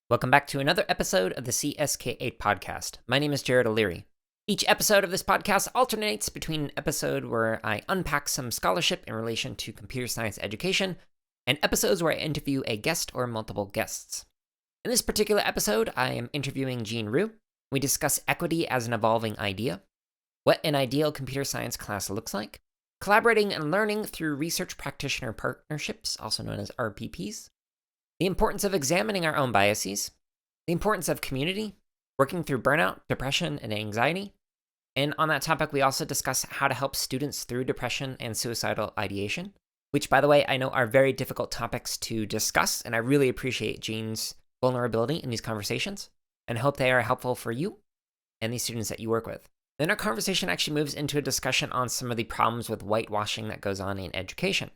Welcome back to another episode of the CSK8 podcast. My name is Jared O'Leary. Each episode of this podcast alternates between an episode where I unpack some scholarship in relation to computer science education and episodes where I interview a guest or multiple guests. In this particular episode, I am interviewing Jean Ryoo. We discuss equity as an evolving idea, what an ideal computer science class looks like, collaborating and learning through research-practitioner partnerships, also known as RPPs, the importance of examining our own biases, the importance of community, working through burnout, depression, and anxiety. And on that topic, we also discuss how to help students through depression and suicidal ideation, which, by the way, I know are very difficult topics to discuss, and I really appreciate Jean's vulnerability in these conversations, and hope they are helpful for you and the students that you work with. Then our conversation actually moves into a discussion on some of the problems with whitewashing that goes on in education,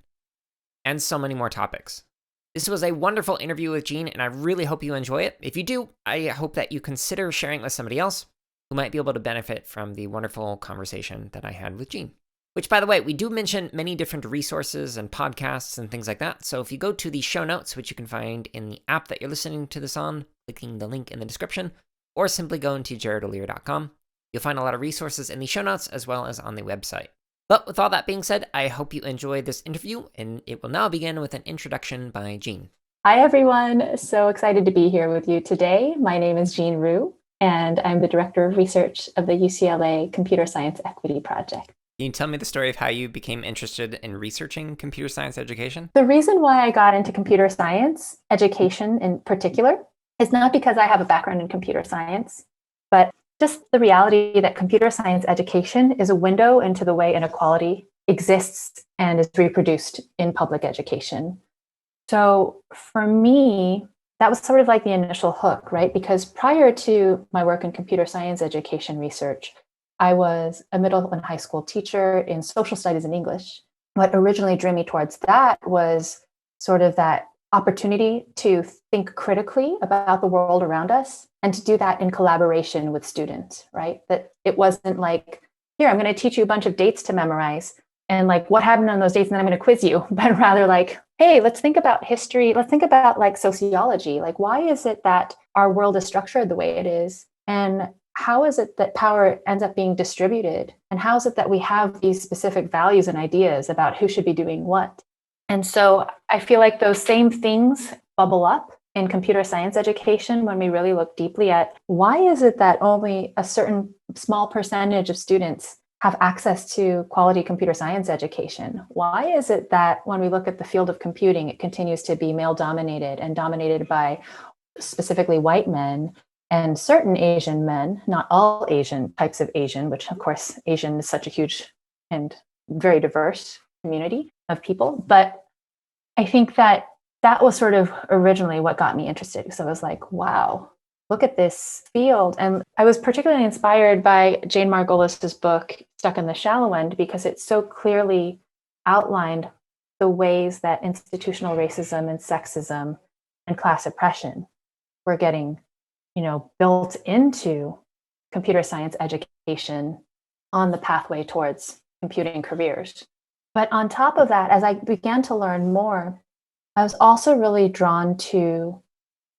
and so many more topics. This was a wonderful interview with Jean, and I really hope you enjoy it. If you do, I hope that you consider sharing it with somebody else who might be able to benefit from the wonderful conversation that I had with Jean. Which, by the way, we do mention many different resources and podcasts and things like that. So if you go to the show notes, which you can find in the app that you're listening to this on, clicking the link in the description, or simply going to jaredoleary.com, you'll find a lot of resources in the show notes as well as on the website. But with all that being said, I hope you enjoyed this interview, and it will now begin with an introduction by Jean. Hi, everyone. So excited to be here with you today. My name is Jean Ryoo, and I'm the Director of Research of the UCLA Computer Science Equity Project. Can you tell me the story of how you became interested in researching computer science education? The reason why I got into computer science education in particular is not because I have a background in computer science, but just the reality that computer science education is a window into the way inequality exists and is reproduced in public education. So for me, that was sort of like the initial hook, right? Because prior to my work in computer science education research, I was a middle and high school teacher in social studies and English. What originally drew me towards that was sort of that opportunity to think critically about the world around us and to do that in collaboration with students, right? That it wasn't like, here, I'm going to teach you a bunch of dates to memorize and like what happened on those dates, and then I'm going to quiz you, but rather like, hey, let's think about history. Let's think about like sociology. Like, why is it that our world is structured the way it is? And how is it that power ends up being distributed? And how is it that we have these specific values and ideas about who should be doing what? And so I feel like those same things bubble up in computer science education when we really look deeply at why is it that only a certain small percentage of students have access to quality computer science education? Why is it that when we look at the field of computing, it continues to be male dominated and dominated by specifically white men and certain Asian men, not all Asian types of Asian, which of course Asian is such a huge and very diverse community of people. But I think that was sort of originally what got me interested. So I was like, wow, look at this field. And I was particularly inspired by Jane Margolis's book, Stuck in the Shallow End, because it so clearly outlined the ways that institutional racism and sexism and class oppression were getting, built into computer science education on the pathway towards computing careers. But on top of that, as I began to learn more, I was also really drawn to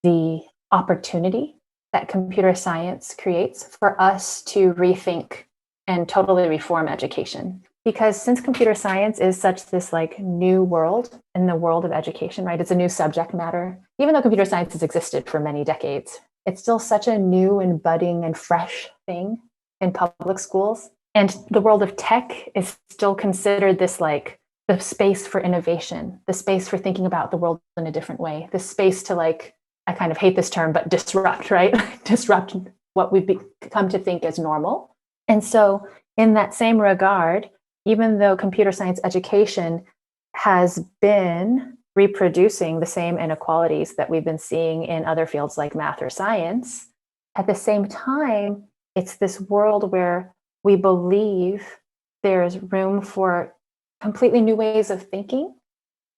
the opportunity that computer science creates for us to rethink and totally reform education. Because since computer science is such this like new world in the world of education, right? It's a new subject matter. Even though computer science has existed for many decades, it's still such a new and budding and fresh thing in public schools. And the world of tech is still considered this like the space for innovation, the space for thinking about the world in a different way, the space to like, I kind of hate this term, but disrupt, right? Disrupt what we've come to think as normal. And so in that same regard, even though computer science education has been reproducing the same inequalities that we've been seeing in other fields like math or science, at the same time, it's this world where we believe there's room for completely new ways of thinking.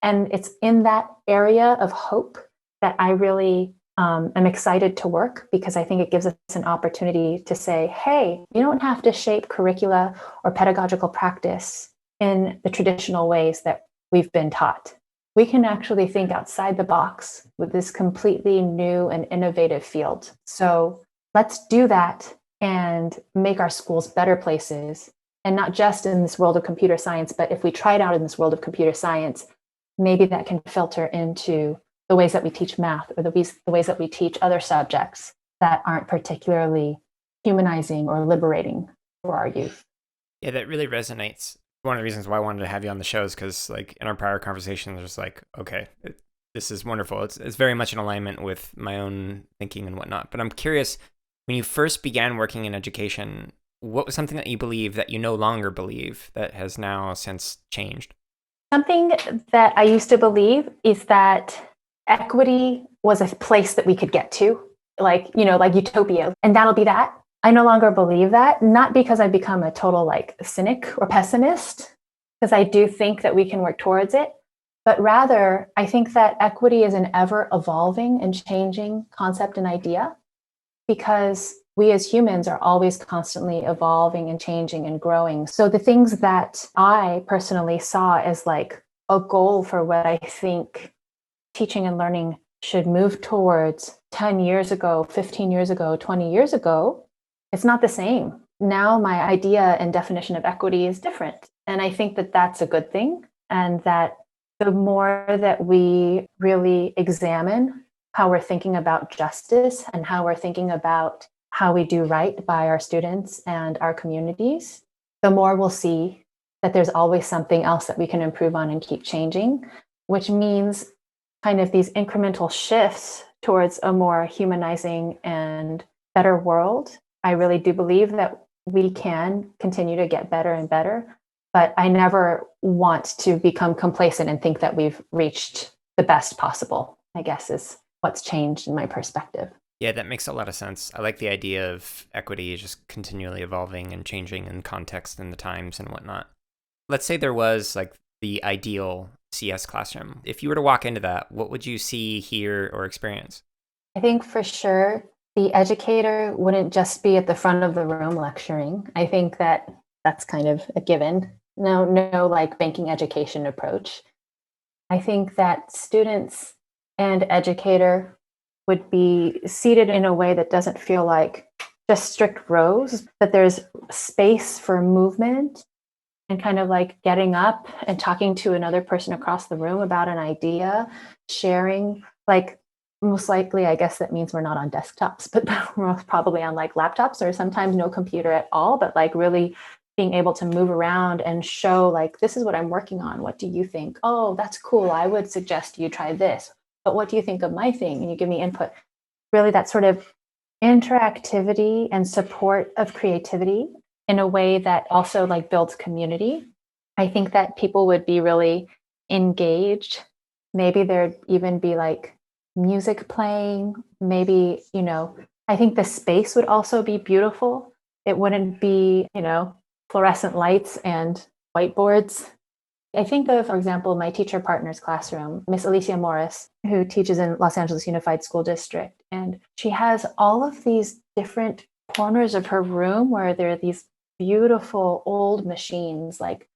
And it's in that area of hope that I really am excited to work, because I think it gives us an opportunity to say, hey, you don't have to shape curricula or pedagogical practice in the traditional ways that we've been taught. we can actually think outside the box with this completely new and innovative field. So let's do that and make our schools better places. And not just in this world of computer science, but if we try it out in this world of computer science, maybe that can filter into the ways that we teach math or the ways that we teach other subjects that aren't particularly humanizing or liberating for our youth. Yeah, that really resonates. One of the reasons why I wanted to have you on the show is because, like, in our prior conversations, there's like, okay, this is wonderful. It's very much in alignment with my own thinking and whatnot. But I'm curious, when you first began working in education, what was something that you believe that you no longer believe that has now since changed? Something that I used to believe is that equity was a place that we could get to, like, like utopia, and that'll be that. I no longer believe that, not because I've become a total like cynic or pessimist, because I do think that we can work towards it, but rather I think that equity is an ever evolving and changing concept and idea, because we as humans are always constantly evolving and changing and growing. So the things that I personally saw as like a goal for what I think teaching and learning should move towards 10 years ago, 15 years ago, 20 years ago, it's not the same. Now my idea and definition of equity is different. And I think that that's a good thing. And that the more that we really examine how we're thinking about justice and how we're thinking about how we do right by our students and our communities, the more we'll see that there's always something else that we can improve on and keep changing, which means kind of these incremental shifts towards a more humanizing and better world. I really do believe that we can continue to get better and better, but I never want to become complacent and think that we've reached the best possible, I guess is what's changed in my perspective. Yeah, that makes a lot of sense. I like the idea of equity just continually evolving and changing in context and the times and whatnot. Let's say there was like the ideal CS classroom. If you were to walk into that, what would you see, hear, or experience? I think for sure the educator wouldn't just be at the front of the room lecturing. I think that that's kind of a given. No like banking education approach. I think that students and educator would be seated in a way that doesn't feel like just strict rows, that there's space for movement and kind of like getting up and talking to another person across the room about an idea, sharing, like most likely, I guess that means we're not on desktops, but we're probably on like laptops or sometimes no computer at all, but like really being able to move around and show like, this is what I'm working on. What do you think? Oh, that's cool. I would suggest you try this. But what do you think of my thing? And you give me input. Really that sort of interactivity and support of creativity in a way that also like builds community. I think that people would be really engaged. Maybe there'd even be like music playing. Maybe, I think the space would also be beautiful. It wouldn't be, fluorescent lights and whiteboards. I think of, for example, my teacher partner's classroom, Miss Alicia Morris, who teaches in Los Angeles Unified School District. And she has all of these different corners of her room where there are these beautiful old machines, like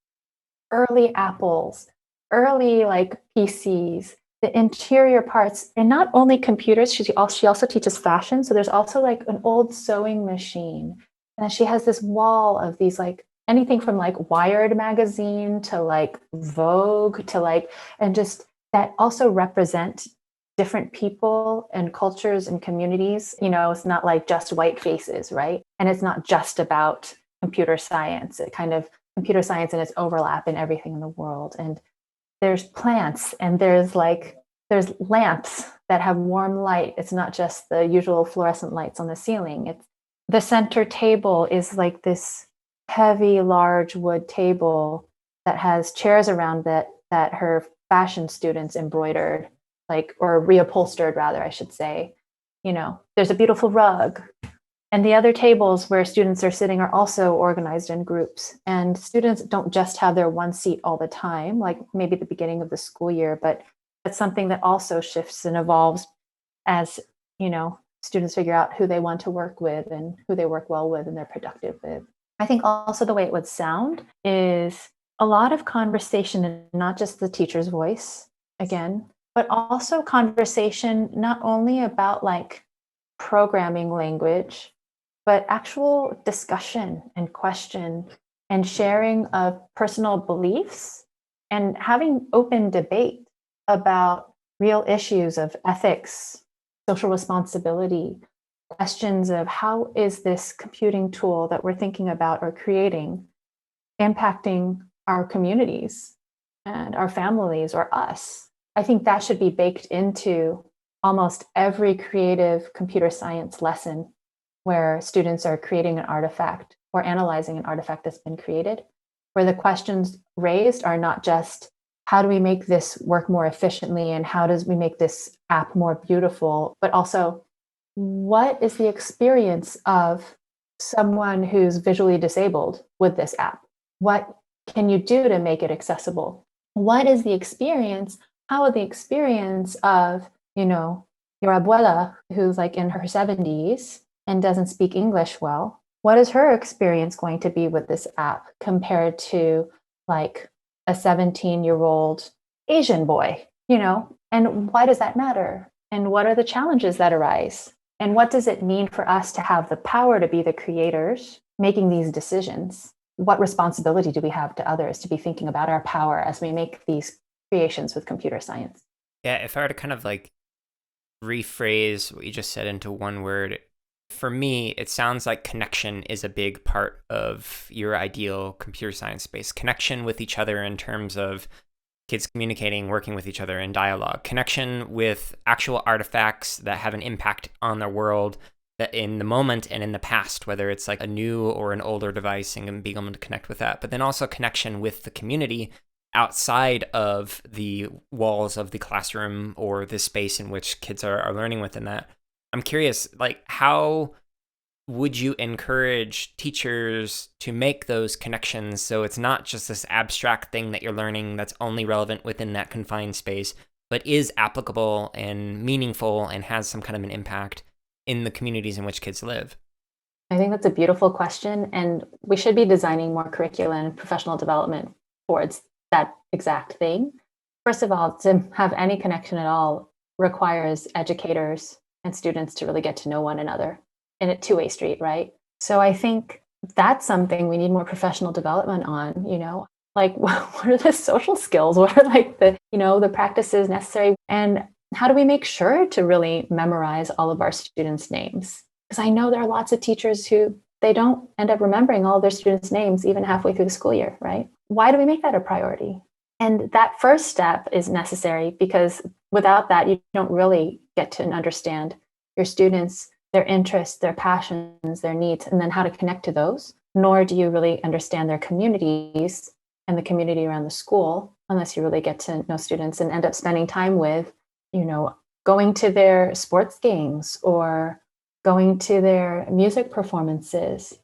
early Apples, early like PCs, the interior parts, and not only computers, she also teaches fashion. So there's also like an old sewing machine. And she has this wall of these like anything from like Wired magazine to like Vogue to like, and just that also represent different people and cultures and communities. It's not like just white faces, right? And it's not just about computer science, it kind of computer science and its overlap in everything in the world. And there's plants and there's lamps that have warm light. It's not just the usual fluorescent lights on the ceiling. It's the center table is like this heavy, large wood table that has chairs around it that her fashion students embroidered, like, or reupholstered rather, I should say. There's a beautiful rug. And the other tables where students are sitting are also organized in groups. And students don't just have their one seat all the time, like maybe at the beginning of the school year, but it's something that also shifts and evolves as, students figure out who they want to work with and who they work well with and they're productive with. I think also the way it would sound is a lot of conversation and not just the teacher's voice, again, but also conversation not only about like programming language, but actual discussion and question and sharing of personal beliefs and having open debate about real issues of ethics, social responsibility, questions of how is this computing tool that we're thinking about or creating impacting our communities and our families or us. I think that should be baked into almost every creative computer science lesson where students are creating an artifact or analyzing an artifact that's been created, where the questions raised are not just how do we make this work more efficiently and how does we make this app more beautiful, but also what is the experience of someone who's visually disabled with this app? What can you do to make it accessible? What is the experience? How is the experience of, your abuela who's like in her 70s and doesn't speak English well? What is her experience going to be with this app compared to like a 17-year-old Asian boy, And why does that matter? And what are the challenges that arise? And what does it mean for us to have the power to be the creators making these decisions? What responsibility do we have to others to be thinking about our power as we make these creations with computer science? Yeah, if I were to kind of like rephrase what you just said into one word, for me, it sounds like connection is a big part of your ideal computer science space. Connection with each other in terms of kids communicating, working with each other in dialogue. Connection with actual artifacts that have an impact on the world that in the moment and in the past, whether it's like a new or an older device and being able to connect with that. But then also connection with the community outside of the walls of the classroom or the space in which kids are learning within that. I'm curious, like, how would you encourage teachers to make those connections so it's not just this abstract thing that you're learning that's only relevant within that confined space, but is applicable and meaningful and has some kind of an impact in the communities in which kids live? I think that's a beautiful question. And we should be designing more curriculum and professional development towards that exact thing. First of all, to have any connection at all requires educators and students to really get to know one another in a two-way street, right? So I think that's something we need more professional development on, like what are the social skills? What are like the practices necessary? And how do we make sure to really memorize all of our students' names? Because I know there are lots of teachers who they don't end up remembering all of their students' names even halfway through the school year, right? Why do we make that a priority? And that first step is necessary because without that, you don't really get to understand your students, their interests, their passions, their needs, and then how to connect to those. Nor do you really understand their communities and the community around the school unless you really get to know students and end up spending time with, going to their sports games or going to their music performances,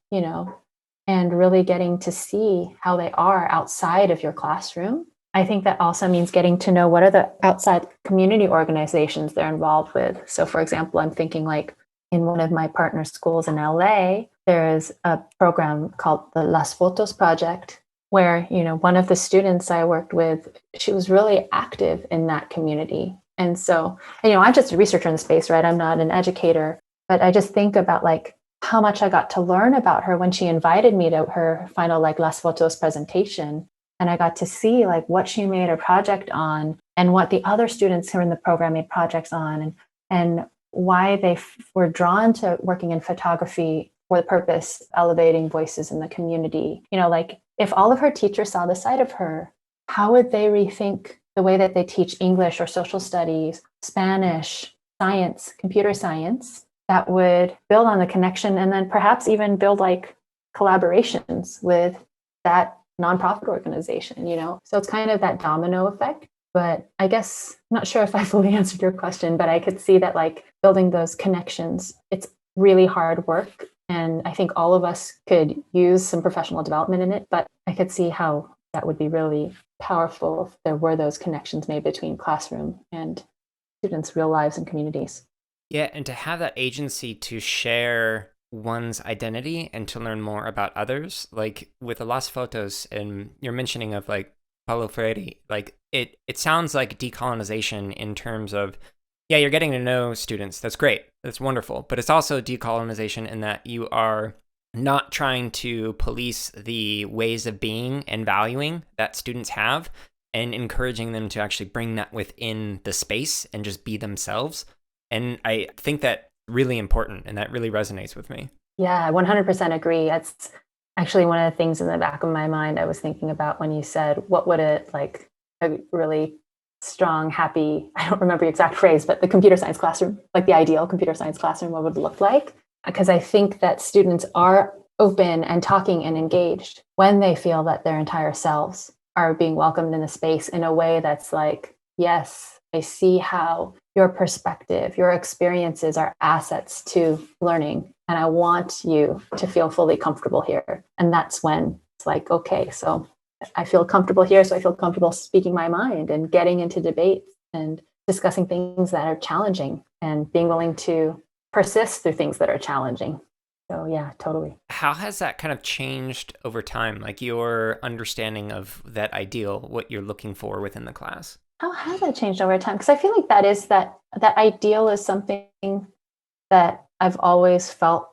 and really getting to see how they are outside of your classroom. I think that also means getting to know what are the outside community organizations they're involved with. So for example, I'm thinking like in one of my partner schools in LA, there's a program called the Las Fotos Project, where, one of the students I worked with, she was really active in that community. And so, I'm just a researcher in the space, right? I'm not an educator, but I just think about like how much I got to learn about her when she invited me to her final like Las Fotos presentation. And I got to see like what she made a project on and what the other students who were in the program made projects on and why they were drawn to working in photography for the purpose of elevating voices in the community. Like if all of her teachers saw the side of her, how would they rethink the way that they teach English or social studies, Spanish, science, computer science, that would build on the connection and then perhaps even build like collaborations with that nonprofit organization, So it's kind of that domino effect. But I guess I'm not sure if I fully answered your question, but I could see that like building those connections, it's really hard work. And I think all of us could use some professional development in it, but I could see how that would be really powerful if there were those connections made between classroom and students' real lives and communities. Yeah, and to have that agency to share one's identity and to learn more about others, like with the Las Fotos, and you're mentioning of like Paulo Freire, like it sounds like decolonization in terms of, yeah, you're getting to know students. That's great. That's wonderful. But it's also decolonization in that you are not trying to police the ways of being and valuing that students have and encouraging them to actually bring that within the space and just be themselves. And I think that really important, and that really resonates with me. Yeah, I 100% agree. That's actually one of the things in the back of my mind I was thinking about when you said, what would it like a really strong, happy, I don't remember the exact phrase, but the computer science classroom, like the ideal computer science classroom, what would it look like? Because I think that students are open and talking and engaged when they feel that their entire selves are being welcomed in the space in a way that's like, yes, I see how your perspective, your experiences are assets to learning. And I want you to feel fully comfortable here. And that's when it's like, okay, so I feel comfortable here. So I feel comfortable speaking my mind and getting into debates and discussing things that are challenging and being willing to persist through things that are challenging. So yeah, totally. How has that kind of changed over time? Like your understanding of that ideal, what you're looking for within the class? How has that changed over time? Because I feel like that ideal is something that I've always felt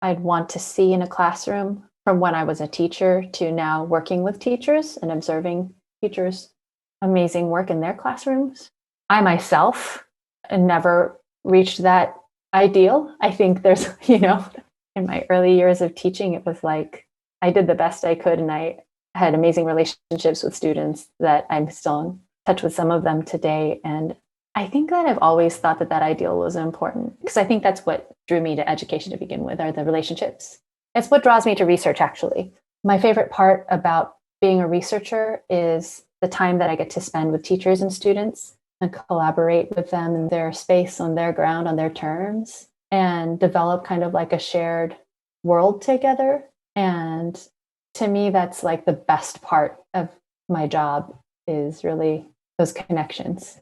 I'd want to see in a classroom from when I was a teacher to now working with teachers and observing teachers' amazing work in their classrooms. I myself never reached that ideal. I think there's, in my early years of teaching, it was like I did the best I could and I had amazing relationships with students that I'm still in touch with some of them today. And I think that I've always thought that ideal was important because I think that's what drew me to education to begin with, are the relationships. It's what draws me to research, actually. My favorite part about being a researcher is the time that I get to spend with teachers and students and collaborate with them in their space, on their ground, on their terms, and develop kind of like a shared world together. And to me, that's like the best part of my job, is really those connections.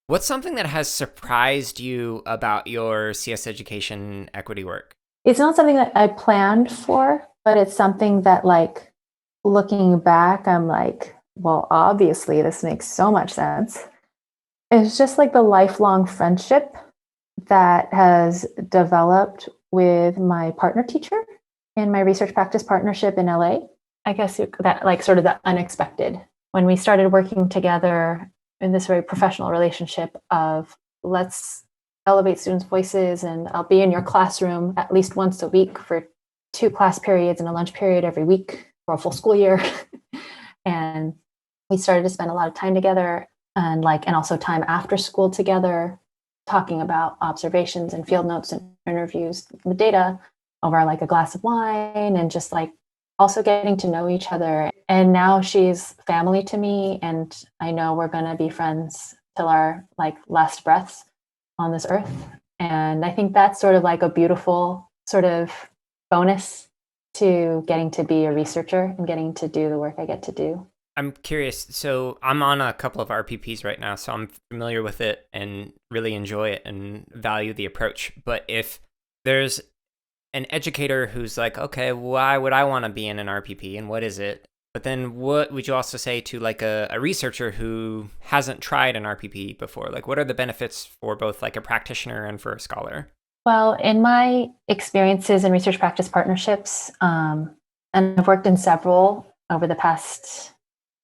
What's something that has surprised you about your CS education equity work? It's not something that I planned for, but it's something that, like, looking back, I'm like, well, obviously this makes so much sense. It's just like the lifelong friendship that has developed with my partner teacher in my research practice partnership in LA. I guess that, like, sort of the unexpected. When we started working together in this very professional relationship of, let's elevate students' voices, and I'll be in your classroom at least once a week for 2 class periods and a lunch period every week for a full school year. And we started to spend a lot of time together, and also time after school together, talking about observations and field notes and interviews, the data over like a glass of wine, and just like also getting to know each other. And now she's family to me, and I know we're going to be friends till our like last breaths on this earth. And I think that's sort of like a beautiful sort of bonus to getting to be a researcher and getting to do the work I get to do. I'm curious. So I'm on a couple of RPPs right now, so I'm familiar with it and really enjoy it and value the approach. But if there's an educator who's like, okay, why would I want to be in an RPP and what is it? But then what would you also say to like a researcher who hasn't tried an RPP before? Like, what are the benefits for both like a practitioner and for a scholar? Well, in my experiences in research practice partnerships, and I've worked in several over the past,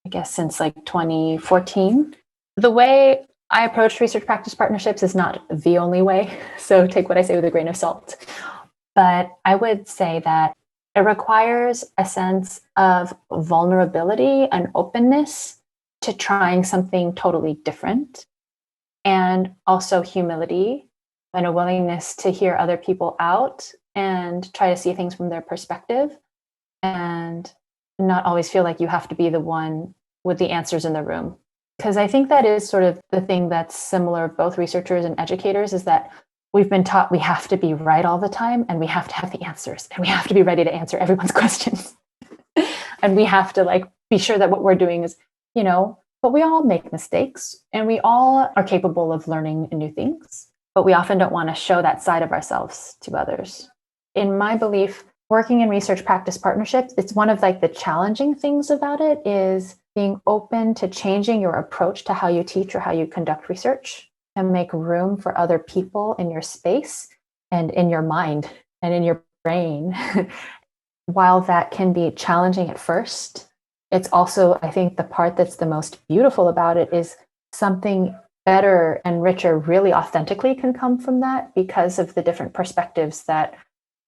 I guess, since like 2014, the way I approach research practice partnerships is not the only way. So take what I say with a grain of salt. But I would say that it requires a sense of vulnerability and openness to trying something totally different, and also humility and a willingness to hear other people out and try to see things from their perspective, and not always feel like you have to be the one with the answers in the room. Because I think that is sort of the thing that's similar, both researchers and educators, is that we've been taught we have to be right all the time, and we have to have the answers, and we have to be ready to answer everyone's questions. And we have to like be sure that what we're doing is, but we all make mistakes, and we all are capable of learning new things, but we often don't want to show that side of ourselves to others. In my belief, working in research practice partnerships, it's one of like the challenging things about it is being open to changing your approach to how you teach or how you conduct research and make room for other people in your space and in your mind and in your brain. While that can be challenging at first, it's also, I think, the part that's the most beautiful about it is something better and richer really authentically can come from that because of the different perspectives that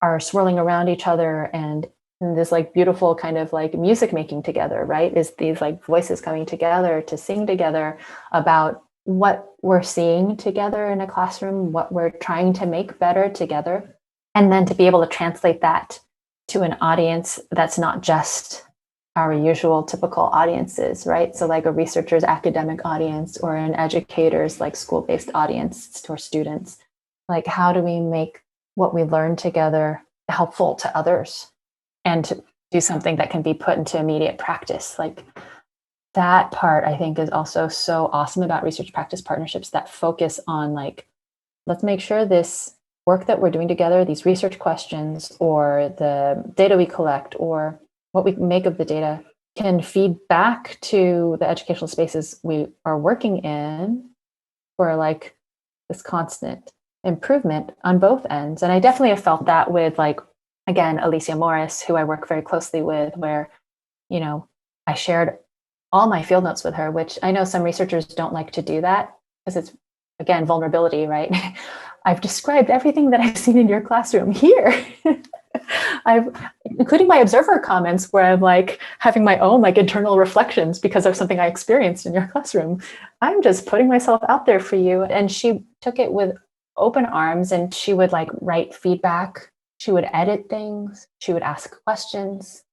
are swirling around each other and this like beautiful kind of like music making together, right? Is these like voices coming together to sing together about what we're seeing together in a classroom, what we're trying to make better together, and then to be able to translate that to an audience that's not just our usual typical audiences, right? So like a researcher's academic audience or an educator's like school-based audience to our students. Like how do we make what we learn together helpful to others and to do something that can be put into immediate practice? Like that part I think is also so awesome about research practice partnerships that focus on like, let's make sure this work that we're doing together, these research questions or the data we collect or what we make of the data can feed back to the educational spaces we are working in for like this constant improvement on both ends. And I definitely have felt that with like, again, Alicia Morris, who I work very closely with, where, you know, I shared all my field notes with her, which I know some researchers don't like to do that because it's, again, vulnerability, right? I've described everything that I've seen in your classroom here. I've, including my observer comments where I'm like having my own like internal reflections because of something I experienced in your classroom. I'm just putting myself out there for you. And she took it with open arms and she would like write feedback. She would edit things. She would ask questions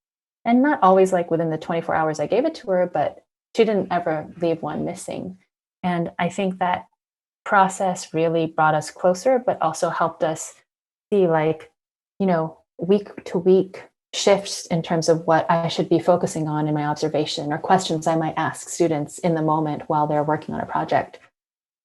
and not always like within the 24 hours I gave it to her, but she didn't ever leave one missing. And I think that process really brought us closer, but also helped us see like, you know, week to week shifts in terms of what I should be focusing on in my observation or questions I might ask students in the moment while they're working on a project,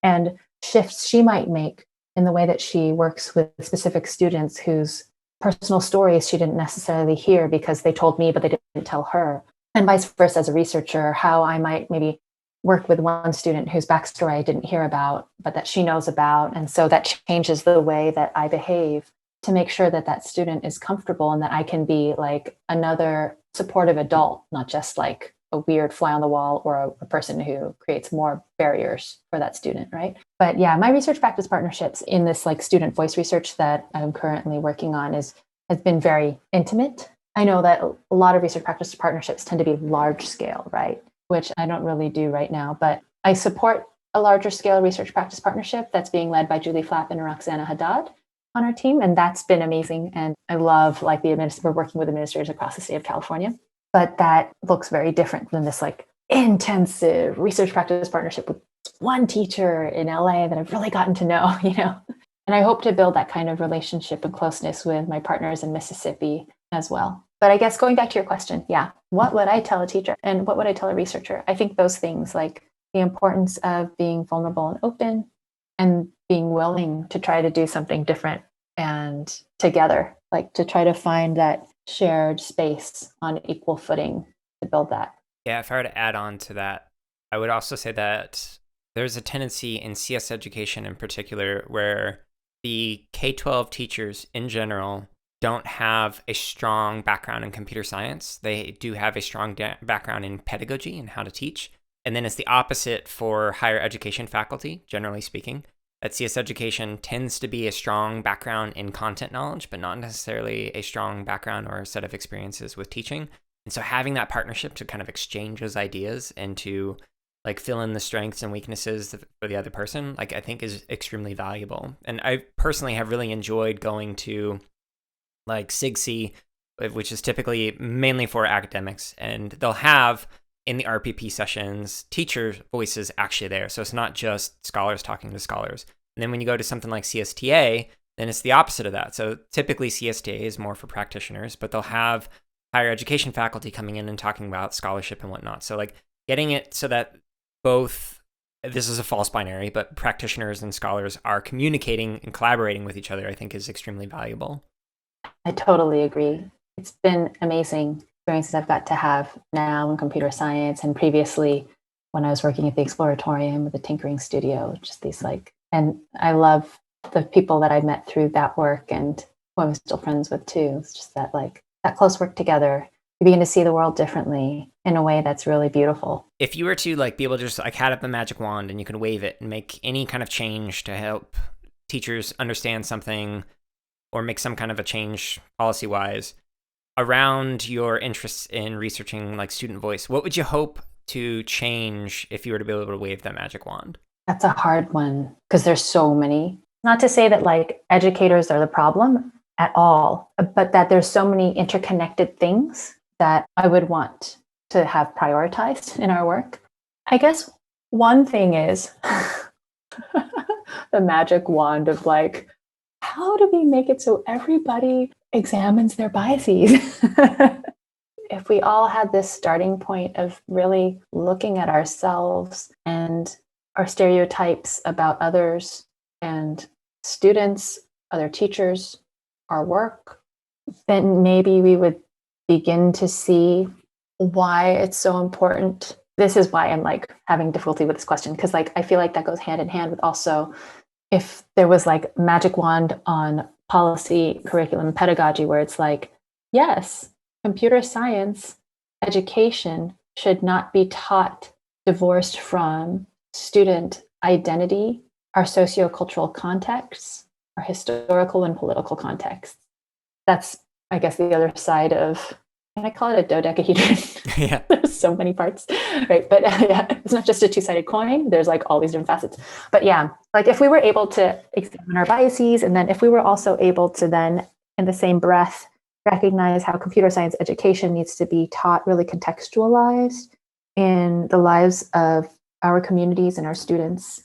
and shifts she might make in the way that she works with specific students whose personal stories she didn't necessarily hear because they told me, but they didn't tell her. And vice versa as a researcher, how I might maybe work with one student whose backstory I didn't hear about, but that she knows about. And so that changes the way that I behave to make sure that that student is comfortable and that I can be like another supportive adult, not just like a weird fly on the wall or a person who creates more barriers for that student, right? But yeah, my research practice partnerships in this like student voice research that I'm currently working on has been very intimate. I know that a lot of research practice partnerships tend to be large scale, right? Which I don't really do right now, but I support a larger scale research practice partnership that's being led by Julie Flapp and Roxana Haddad on our team. And that's been amazing. And I love like we're working with administrators across the state of California, but that looks very different than this like intensive research practice partnership with one teacher in LA that I've really gotten to know, you know. And I hope to build that kind of relationship and closeness with my partners in Mississippi as well. But I guess going back to your question, yeah, what would I tell a teacher and what would I tell a researcher? I think those things like the importance of being vulnerable and open and being willing to try to do something different and together, like to try to find that shared space on equal footing to build that. Yeah, if I were to add on to that, I would also say that there's a tendency in CS education in particular where the K-12 teachers in general don't have a strong background in computer science. They do have a strong background in pedagogy and how to teach. And then it's the opposite for higher education faculty, generally speaking. That CS education tends to be a strong background in content knowledge, but not necessarily a strong background or a set of experiences with teaching. And so having that partnership to kind of exchange those ideas and to like fill in the strengths and weaknesses for the other person, like I think is extremely valuable. And I personally have really enjoyed going to like SIGC, which is typically mainly for academics, and they'll have in the RPP sessions teacher voices actually there. So it's not just scholars talking to scholars. And then when you go to something like CSTA, then it's the opposite of that. So typically CSTA is more for practitioners, but they'll have higher education faculty coming in and talking about scholarship and whatnot. So like getting it so that both, this is a false binary, but practitioners and scholars are communicating and collaborating with each other, I think is extremely valuable. I totally agree. It's been amazing experiences I've got to have now in computer science and previously when I was working at the Exploratorium with the Tinkering Studio, just these like, and I love the people that I met through that work and who I'm still friends with too. It's just that like that close work together, you begin to see the world differently in a way that's really beautiful. If you were to like be able to just like had up a magic wand and you could wave it and make any kind of change to help teachers understand something or make some kind of a change policy-wise around your interests in researching like student voice, what would you hope to change if you were to be able to wave that magic wand? That's a hard one because there's so many. Not to say that like educators are the problem at all, but that there's so many interconnected things that I would want to have prioritized in our work. I guess one thing is the magic wand of like, how do we make it so everybody examines their biases? If we all had this starting point of really looking at ourselves and our stereotypes about others and students, other teachers, our work, then maybe we would begin to see why it's so important. This is why I'm like having difficulty with this question, because like I feel like that goes hand in hand with also if there was like magic wand on policy, curriculum, pedagogy, where it's like, yes, computer science education should not be taught divorced from student identity, our sociocultural contexts, our historical and political contexts. That's, I guess, the other side of, and I call it a dodecahedron. Yeah. There's so many parts, right? But yeah, it's not just a two-sided coin. There's like all these different facets. But yeah, like if we were able to examine our biases, and then if we were also able to then, in the same breath, recognize how computer science education needs to be taught really contextualized in the lives of our communities and our students,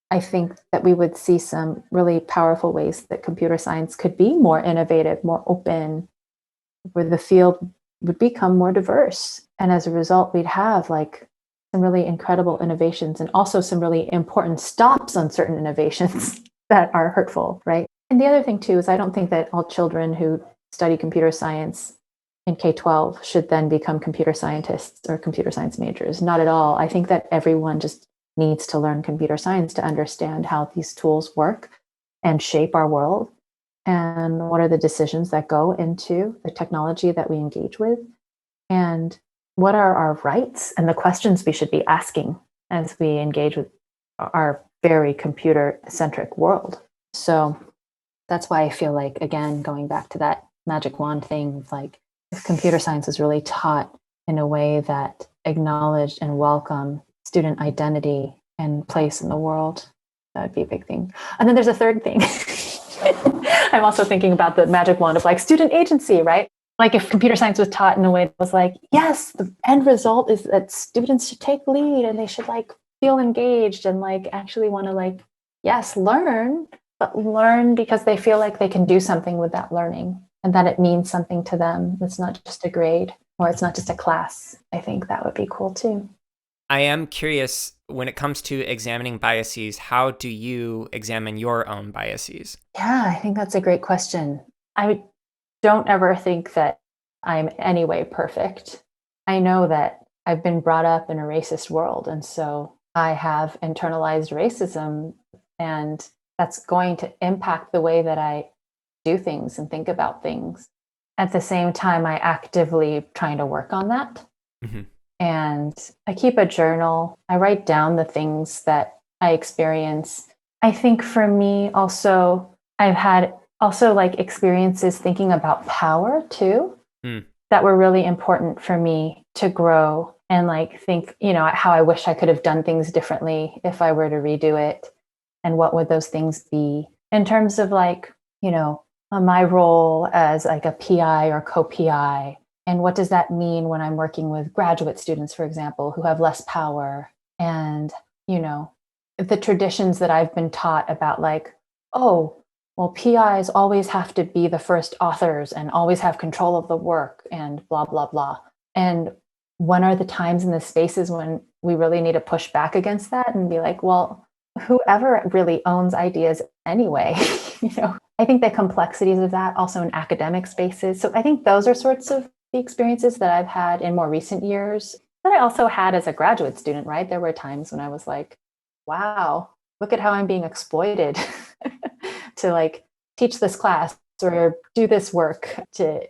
I think that we would see some really powerful ways that computer science could be more innovative, more open, where the field would become more diverse. And as a result, we'd have like some really incredible innovations and also some really important stops on certain innovations that are hurtful, right? And the other thing too is I don't think that all children who study computer science in K-12 should then become computer scientists or computer science majors. Not at all. I think that everyone just needs to learn computer science to understand how these tools work and shape our world and what are the decisions that go into the technology that we engage with and what are our rights and the questions we should be asking as we engage with our very computer-centric world. So that's why I feel like, again, going back to that magic wand thing, like if computer science is really taught in a way that acknowledged and welcomed student identity and place in the world, that would be a big thing. And then there's a third thing. I'm also thinking about the magic wand of like student agency, right? Like if computer science was taught in a way that was like, yes, the end result is that students should take lead and they should like feel engaged and like actually want to like, yes, learn, but learn because they feel like they can do something with that learning and that it means something to them. It's not just a grade or it's not just a class. I think that would be cool too. I am curious, when it comes to examining biases, how do you examine your own biases? Yeah, I think that's a great question. I don't ever think that I'm any way perfect. I know that I've been brought up in a racist world, and so I have internalized racism, and that's going to impact the way that I do things and think about things. At the same time, I actively trying to work on that. Mm-hmm. And I keep a journal. I write down the things that I experience. I think for me also, I've had also like experiences thinking about power too, that were really important for me to grow and like think, you know, how I wish I could have done things differently if I were to redo it. And what would those things be in terms of like, you know, my role as like a PI or co-PI. And what does that mean when I'm working with graduate students, for example, who have less power? And, you know, the traditions that I've been taught about like, oh, well, PIs always have to be the first authors and always have control of the work and blah, blah, blah. And when are the times and the spaces when we really need to push back against that and be like, well, whoever really owns ideas anyway, you know? I think the complexities of that also in academic spaces. So I think those are sorts of the experiences that I've had in more recent years that I also had as a graduate student, right? There were times when I was like, wow, look at how I'm being exploited to like teach this class or do this work, to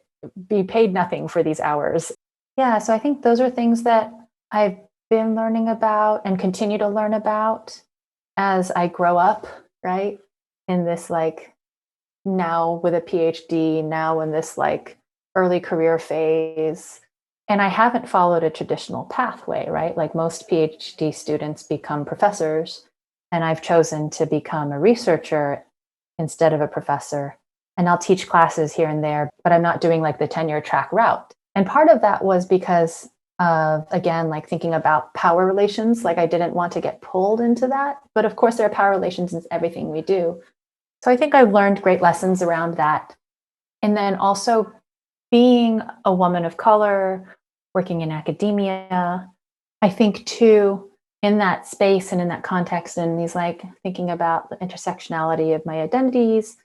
be paid nothing for these hours. Yeah, so I think those are things that I've been learning about and continue to learn about as I grow up, right? In this like now with a PhD, now in this like early career phase. And I haven't followed a traditional pathway, right? Like most PhD students become professors, and I've chosen to become a researcher instead of a professor. And I'll teach classes here and there, but I'm not doing like the tenure track route. And part of that was because of, again, like thinking about power relations. Like I didn't want to get pulled into that. But of course, there are power relations in everything we do. So I think I've learned great lessons around that. And then also being a woman of color, working in academia, I think too, in that space and in that context, and these like thinking about the intersectionality of my identities,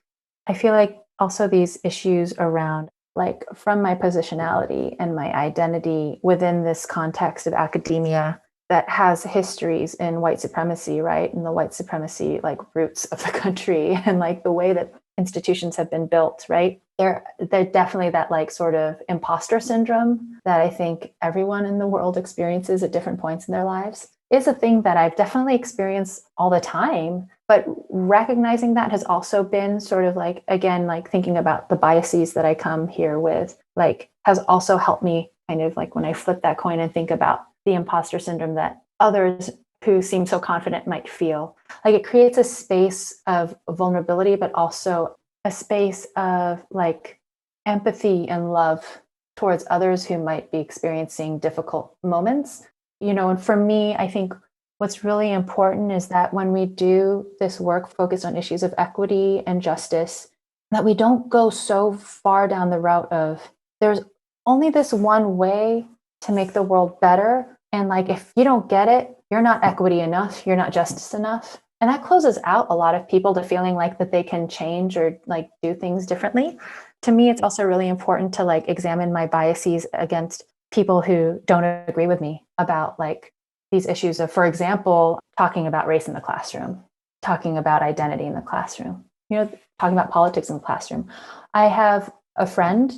I feel like also these issues around like from my positionality and my identity within this context of academia that has histories in white supremacy, right? And the white supremacy like roots of the country and like the way that institutions have been built, right? They're definitely that like sort of imposter syndrome that I think everyone in the world experiences at different points in their lives is a thing that I've definitely experienced all the time. But recognizing that has also been sort of like, again, like thinking about the biases that I come here with, like has also helped me kind of like when I flip that coin and think about the imposter syndrome that others who seem so confident might feel. Like it creates a space of vulnerability, but also a space of like empathy and love towards others who might be experiencing difficult moments. You know, and for me, I think what's really important is that when we do this work focused on issues of equity and justice, that we don't go so far down the route of there's only this one way to make the world better. And like, if you don't get it, you're not equity enough, you're not justice enough. And that closes out a lot of people to feeling like that they can change or like do things differently. To me, it's also really important to like examine my biases against people who don't agree with me about like these issues of, for example, talking about race in the classroom, talking about identity in the classroom, you know, talking about politics in the classroom. I have a friend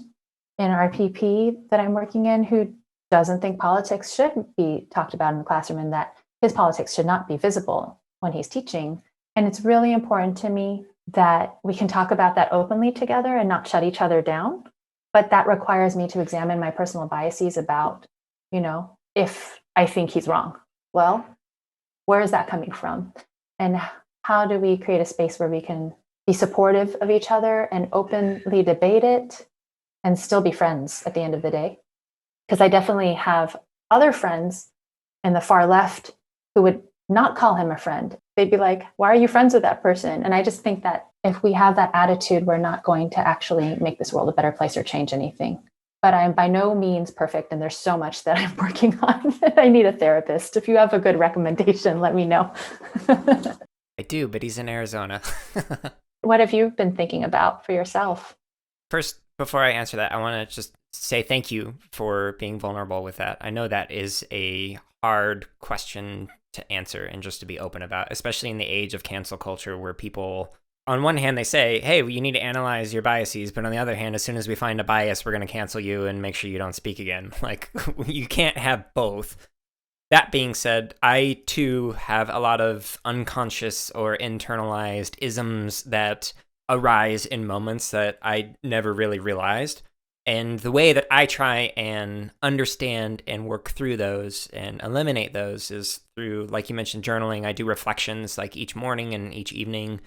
in RPP that I'm working in who doesn't think politics should be talked about in the classroom and that his politics should not be visible when he's teaching. And it's really important to me that we can talk about that openly together and not shut each other down. But that requires me to examine my personal biases about, you know, if I think he's wrong. Well, where is that coming from? And how do we create a space where we can be supportive of each other and openly debate it and still be friends at the end of the day? Because I definitely have other friends in the far left who would not call him a friend. They'd be like, why are you friends with that person? And I just think that if we have that attitude, we're not going to actually make this world a better place or change anything. But I'm by no means perfect, and there's so much that I'm working on. I need a therapist. If you have a good recommendation, let me know. I do, but he's in Arizona. What have you been thinking about for yourself? First, before I answer that, I want to just say thank you for being vulnerable with that. I know that is a hard question to answer and just to be open about, especially in the age of cancel culture where people, on one hand, they say, hey, you need to analyze your biases. But on the other hand, as soon as we find a bias, we're going to cancel you and make sure you don't speak again. Like, you can't have both. That being said, I too have a lot of unconscious or internalized isms that arise in moments that I never really realized. And the way that I try and understand and work through those and eliminate those is through, like you mentioned, journaling. I do reflections like each morning and each evening.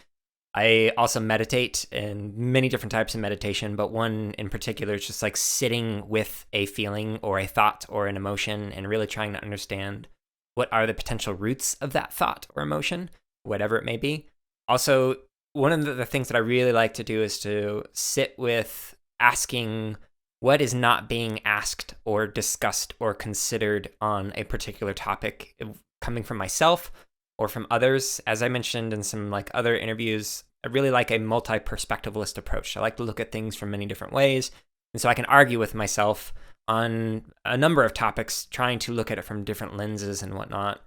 I also meditate in many different types of meditation, but one in particular is just like sitting with a feeling or a thought or an emotion and really trying to understand what are the potential roots of that thought or emotion, whatever it may be. Also, one of the things that I really like to do is to sit with asking what is not being asked or discussed or considered on a particular topic, coming from myself or from others. As I mentioned in some like other interviews, I really like a multi-perspectivalist approach. I like to look at things from many different ways And so I can argue with myself on a number of topics, trying to look at it from different lenses and whatnot.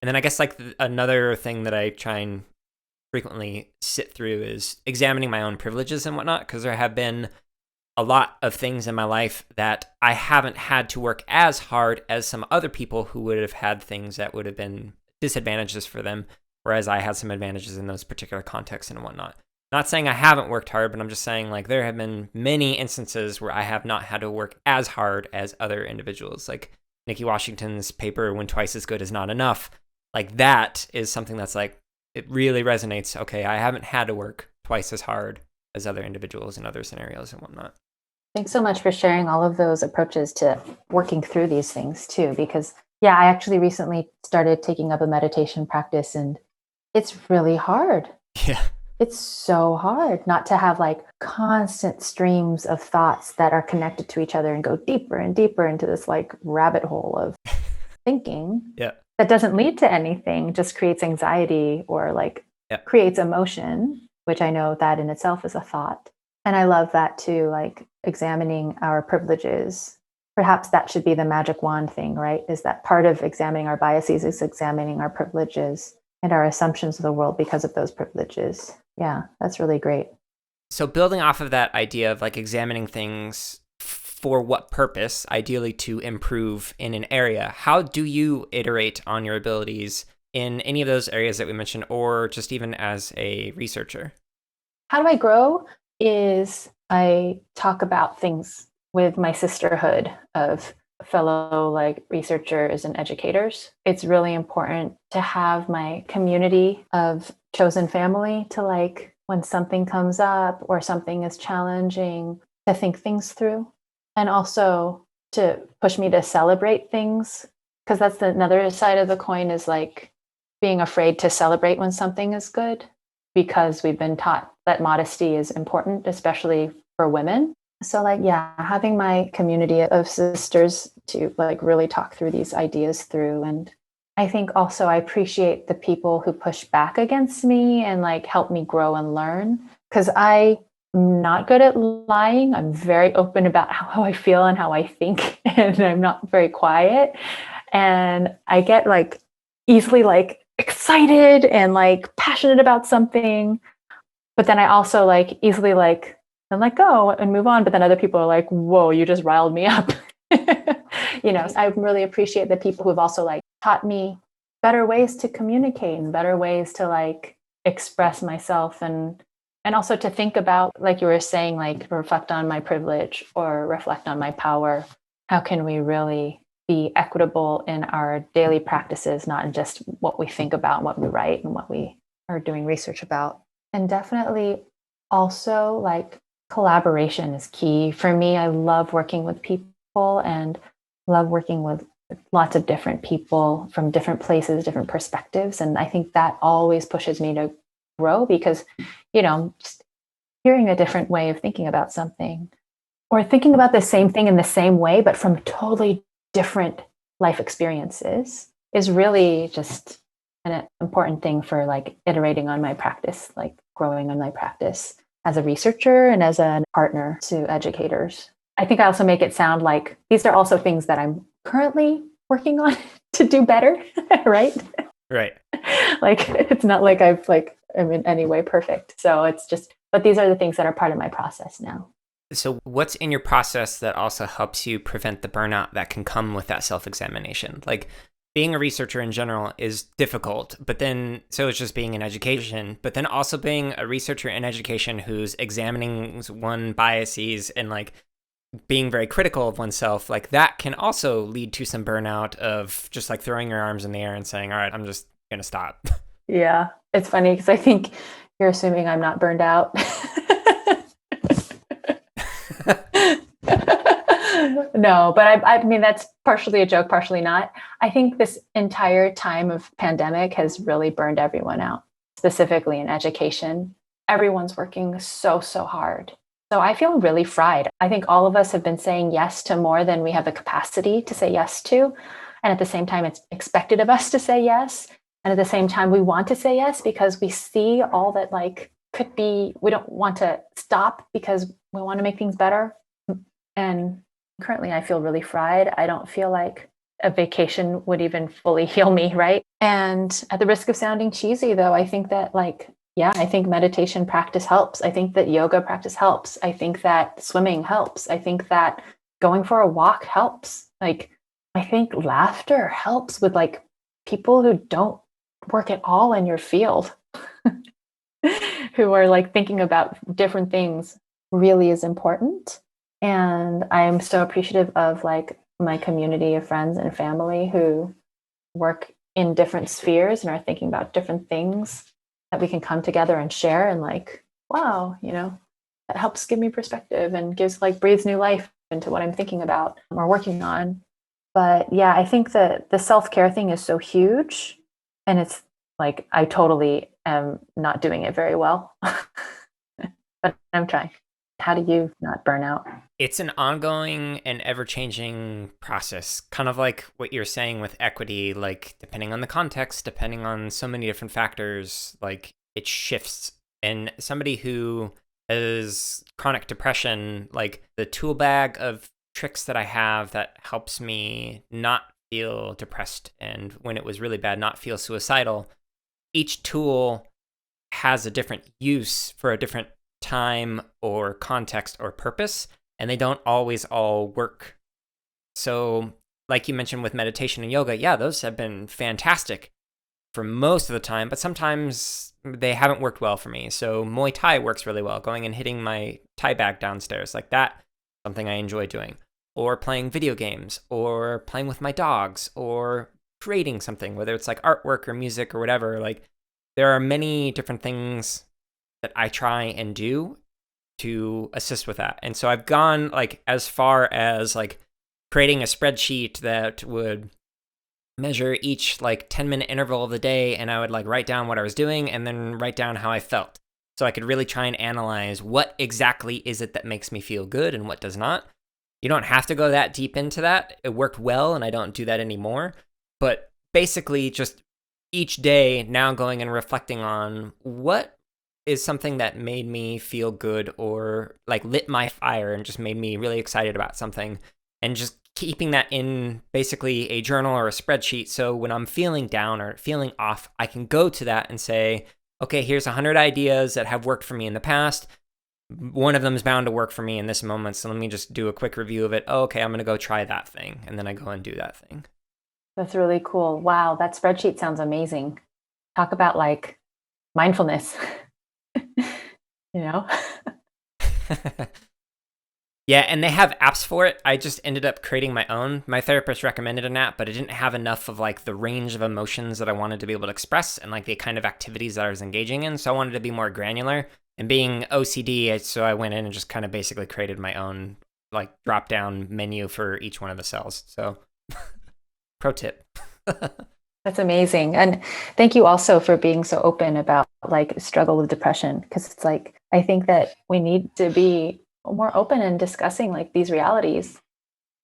And then I guess like another thing that I try and frequently sit through is examining my own privileges and whatnot, because there have been a lot of things in my life that I haven't had to work as hard as some other people who would have had things that would have been disadvantages for them, whereas I had some advantages in those particular contexts and whatnot. Not saying I haven't worked hard, but I'm just saying like there have been many instances where I have not had to work as hard as other individuals. Like Nikki Washington's paper, When Twice as Good is Not Enough. Like that is something that's like, it really resonates. Okay, I haven't had to work twice as hard as other individuals in other scenarios and whatnot. Thanks so much for sharing all of those approaches to working through these things too, because yeah, I actually recently started taking up a meditation practice, and it's really hard. Yeah. It's so hard not to have like constant streams of thoughts that are connected to each other and go deeper and deeper into this like rabbit hole of thinking. Yeah. That doesn't lead to anything, just creates anxiety or like creates emotion, which I know that in itself is a thought. And I love that too, like examining our privileges. Perhaps that should be the magic wand thing, right? Is that part of examining our biases is examining our privileges and our assumptions of the world because of those privileges. Yeah, that's really great. So building off of that idea of like examining things for what purpose, ideally to improve in an area, how do you iterate on your abilities in any of those areas that we mentioned, or just even as a researcher? How do I grow is I talk about things with my sisterhood of fellow like researchers and educators. It's really important to have my community of chosen family to like when something comes up or something is challenging to think things through, and also to push me to celebrate things, because that's another side of the coin is like being afraid to celebrate when something is good, because we've been taught that modesty is important, especially for women. So like, yeah, having my community of sisters to like really talk through these ideas through. And I think also I appreciate the people who push back against me and like help me grow and learn, because I'm not good at lying. I'm very open about how I feel and how I think, and I'm not very quiet. And I get like easily like excited and like passionate about something, but then I also like easily like and let go and move on. But then other people are like, whoa, you just riled me up. So I really appreciate the people who have also like taught me better ways to communicate and better ways to like express myself, and also to think about, like you were saying, like reflect on my privilege or reflect on my power. How can we really be equitable in our daily practices, not in just what we think about, what we write, and what we are doing research about. And definitely also like collaboration is key for me. I love working with people and love working with lots of different people from different places, different perspectives. And I think that always pushes me to grow, because, just hearing a different way of thinking about something, or thinking about the same thing in the same way, but from totally different life experiences, is really just an important thing for like iterating on my practice, like growing on my practice as a researcher and as a partner to educators. I think I also make it sound like these are also things that I'm currently working on to do better, right? Right. Like it's not like I'm in any way perfect. So it's just, but these are the things that are part of my process now. So what's in your process that also helps you prevent the burnout that can come with that self-examination? Like being a researcher in general is difficult, but then, so it's just being in education, but then also being a researcher in education who's examining one biases and like being very critical of oneself, like that can also lead to some burnout of just like throwing your arms in the air and saying, all right, I'm just going to stop. Yeah. It's funny because I think you're assuming I'm not burned out. No, but I mean, that's partially a joke, partially not. I think this entire time of pandemic has really burned everyone out, specifically in education. Everyone's working so hard. So I feel really fried. I think all of us have been saying yes to more than we have the capacity to say yes to. And at the same time, it's expected of us to say yes. And at the same time, we want to say yes because we see all that like could be, we don't want to stop because we want to make things better. And currently I feel really fried. I don't feel like a vacation would even fully heal me, right? And at the risk of sounding cheesy, though, I think that, like, yeah, I think meditation practice helps. I think that yoga practice helps. I think that swimming helps. I think that going for a walk helps. Like, I think laughter helps with like people who don't work at all in your field, who are like thinking about different things, really is important. And I'm so appreciative of like my community of friends and family who work in different spheres and are thinking about different things that we can come together and share, and like, wow, that helps give me perspective and gives like breathes new life into what I'm thinking about or working on. But yeah, I think that the self-care thing is so huge, and it's like I totally am not doing it very well. But I'm trying. How do you not burn out? It's an ongoing and ever-changing process, kind of like what you're saying with equity, like depending on the context, depending on so many different factors, like it shifts. And somebody who has chronic depression, like the tool bag of tricks that I have that helps me not feel depressed, and when it was really bad, not feel suicidal, each tool has a different use for a different time or context or purpose, and they don't always all work. So, like you mentioned with meditation and yoga, yeah, those have been fantastic for most of the time, but sometimes they haven't worked well for me. So Muay Thai works really well, going and hitting my Thai bag downstairs like that, something I enjoy doing. Or playing video games, or playing with my dogs, or creating something, whether it's like artwork or music or whatever. Like, there are many different things that I try and do to assist with that. And so I've gone like as far as like creating a spreadsheet that would measure each like 10-minute interval of the day, and I would like write down what I was doing and then write down how I felt. So I could really try and analyze what exactly is it that makes me feel good and what does not. You don't have to go that deep into that. It worked well, and I don't do that anymore. But basically just each day now going and reflecting on what is something that made me feel good or like lit my fire and just made me really excited about something, and just keeping that in basically a journal or a spreadsheet. So when I'm feeling down or feeling off, I can go to that and say, okay, here's 100 ideas that have worked for me in the past. One of them is bound to work for me in this moment. So let me just do a quick review of it. Oh, okay, I'm going to go try that thing. And then I go and do that thing. That's really cool. Wow, that spreadsheet sounds amazing. Talk about like mindfulness. you know? Yeah, and they have apps for it. I just ended up creating my own. My therapist recommended an app, but it didn't have enough of like the range of emotions that I wanted to be able to express and like the kind of activities that I was engaging in. So I wanted to be more granular. And being OCD, so I went in and just kind of basically created my own like drop down menu for each one of the cells. So pro tip. That's amazing. And thank you also for being so open about like struggle with depression, because it's like I think that we need to be more open in discussing like these realities.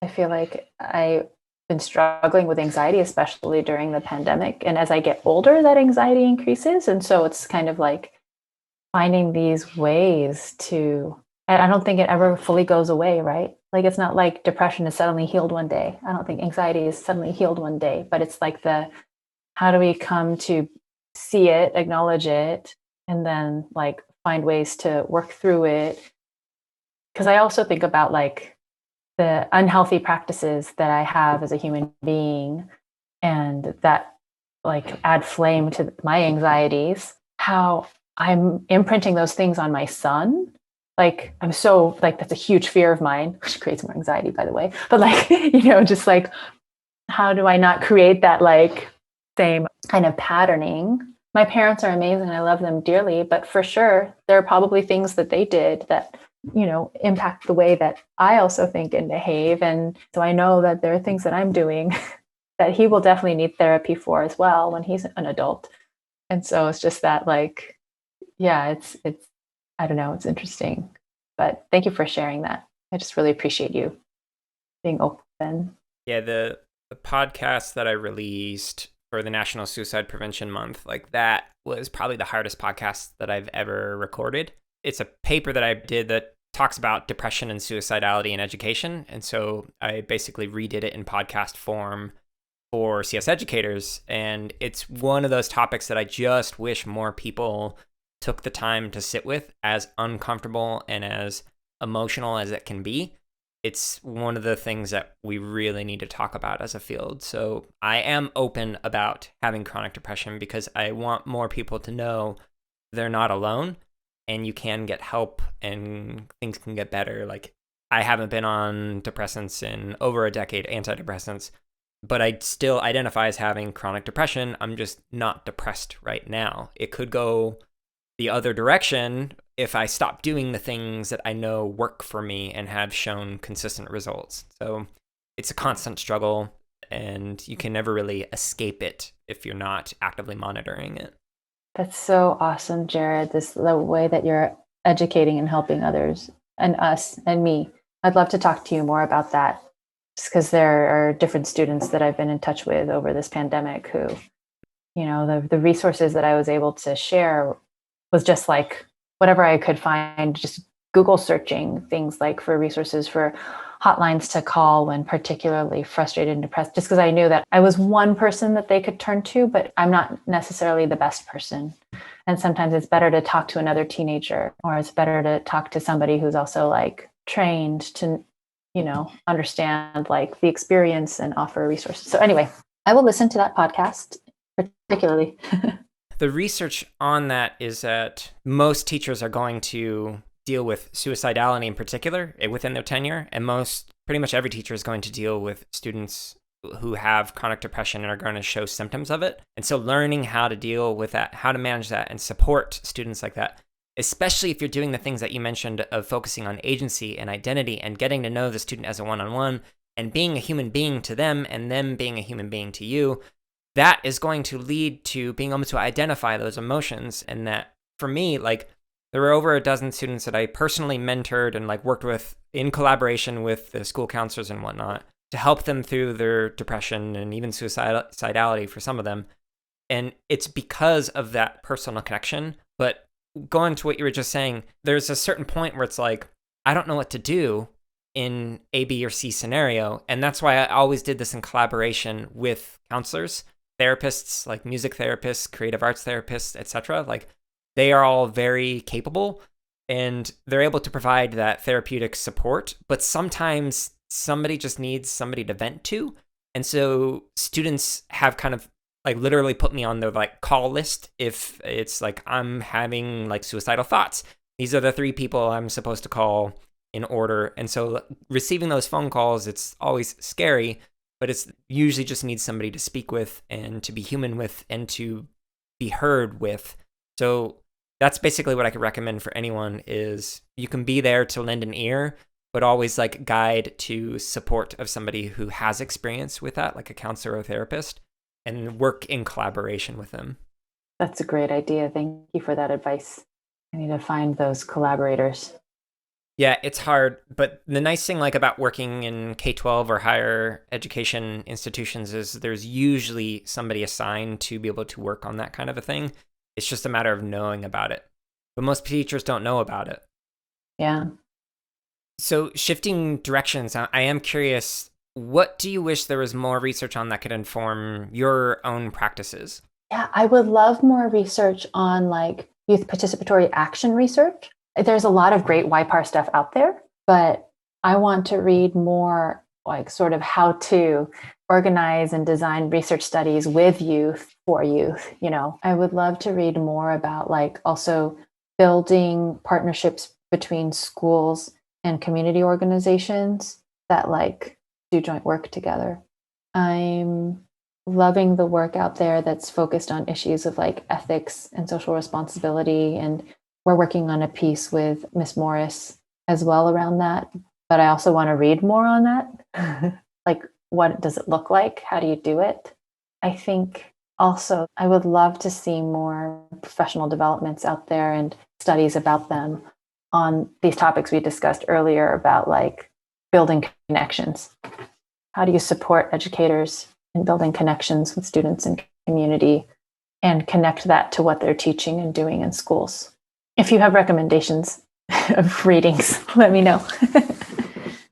I feel like I've been struggling with anxiety, especially during the pandemic. And as I get older, that anxiety increases. And so it's kind of like finding these ways to, I don't think it ever fully goes away, right? Like it's not like depression is suddenly healed one day. I don't think anxiety is suddenly healed one day, but it's like how do we come to see it, acknowledge it, and then like find ways to work through it. Because I also think about like the unhealthy practices that I have as a human being, and that like add flame to my anxieties, how I'm imprinting those things on my son. Like I'm so like, that's a huge fear of mine, which creates more anxiety, by the way. But like, just like, how do I not create that like same kind of patterning? My parents are amazing. I love them dearly, but for sure, there are probably things that they did that impact the way that I also think and behave. And so I know that there are things that I'm doing that he will definitely need therapy for as well when he's an adult. And so it's just that like, yeah, it's, I don't know, it's interesting, but thank you for sharing that. I just really appreciate you being open. Yeah, the podcast that I released for the National Suicide Prevention Month, like that was probably the hardest podcast that I've ever recorded. It's a paper that I did that talks about depression and suicidality in education. And so I basically redid it in podcast form for CS educators. And it's one of those topics that I just wish more people took the time to sit with, as uncomfortable and as emotional as it can be. It's one of the things that we really need to talk about as a field. So I am open about having chronic depression because I want more people to know they're not alone and you can get help and things can get better. Like, I haven't been on depressants in over a decade, antidepressants, but I still identify as having chronic depression. I'm just not depressed right now. It could go the other direction if I stop doing the things that I know work for me and have shown consistent results. So it's a constant struggle, and you can never really escape it if you're not actively monitoring it. That's so awesome, Jared. The way that you're educating and helping others and us and me. I'd love to talk to you more about that, just because there are different students that I've been in touch with over this pandemic who, the resources that I was able to share was just like whatever I could find, just Google searching things like for resources for hotlines to call when particularly frustrated and depressed, just because I knew that I was one person that they could turn to, but I'm not necessarily the best person. And sometimes it's better to talk to another teenager, or it's better to talk to somebody who's also like trained to, understand like the experience and offer resources. So anyway, I will listen to that podcast particularly. The research on that is that most teachers are going to deal with suicidality in particular within their tenure, and pretty much every teacher is going to deal with students who have chronic depression and are going to show symptoms of it. And so learning how to deal with that, how to manage that and support students like that, especially if you're doing the things that you mentioned of focusing on agency and identity and getting to know the student as a one-on-one and being a human being to them and them being a human being to you, that is going to lead to being able to identify those emotions. And that, for me, like, there were over a dozen students that I personally mentored and like worked with in collaboration with the school counselors and whatnot to help them through their depression and even suicidality for some of them. And it's because of that personal connection. But going to what you were just saying, there's a certain point where it's like, I don't know what to do in A, B, or C scenario. And that's why I always did this in collaboration with counselors, therapists, like music therapists, creative arts therapists, etc. Like, they are all very capable and they're able to provide that therapeutic support, but sometimes somebody just needs somebody to vent to. And so students have kind of like literally put me on their like call list if it's like I'm having like suicidal thoughts. These are the 3 people I'm supposed to call in order. And so receiving those phone calls, it's always scary, but it's usually just needs somebody to speak with and to be human with and to be heard with. So that's basically what I could recommend for anyone is you can be there to lend an ear, but always like guide to support of somebody who has experience with that, like a counselor or therapist, and work in collaboration with them. That's a great idea. Thank you for that advice. I need to find those collaborators. Yeah, it's hard, but the nice thing like about working in K-12 or higher education institutions is there's usually somebody assigned to be able to work on that kind of a thing. It's just a matter of knowing about it. But most teachers don't know about it. Yeah. So shifting directions, I am curious, what do you wish there was more research on that could inform your own practices? Yeah, I would love more research on like youth participatory action research. There's a lot of great YPAR stuff out there, but I want to read more like sort of how to organize and design research studies with youth for youth. I would love to read more about like also building partnerships between schools and community organizations that like do joint work together. I'm loving the work out there that's focused on issues of like ethics and social responsibility. And we're working on a piece with Miss Morris as well around that. But I also want to read more on that. Like, what does it look like? How do you do it? I think also I would love to see more professional developments out there and studies about them on these topics we discussed earlier about like building connections. How do you support educators in building connections with students and community and connect that to what they're teaching and doing in schools? If you have recommendations, of readings, let me know.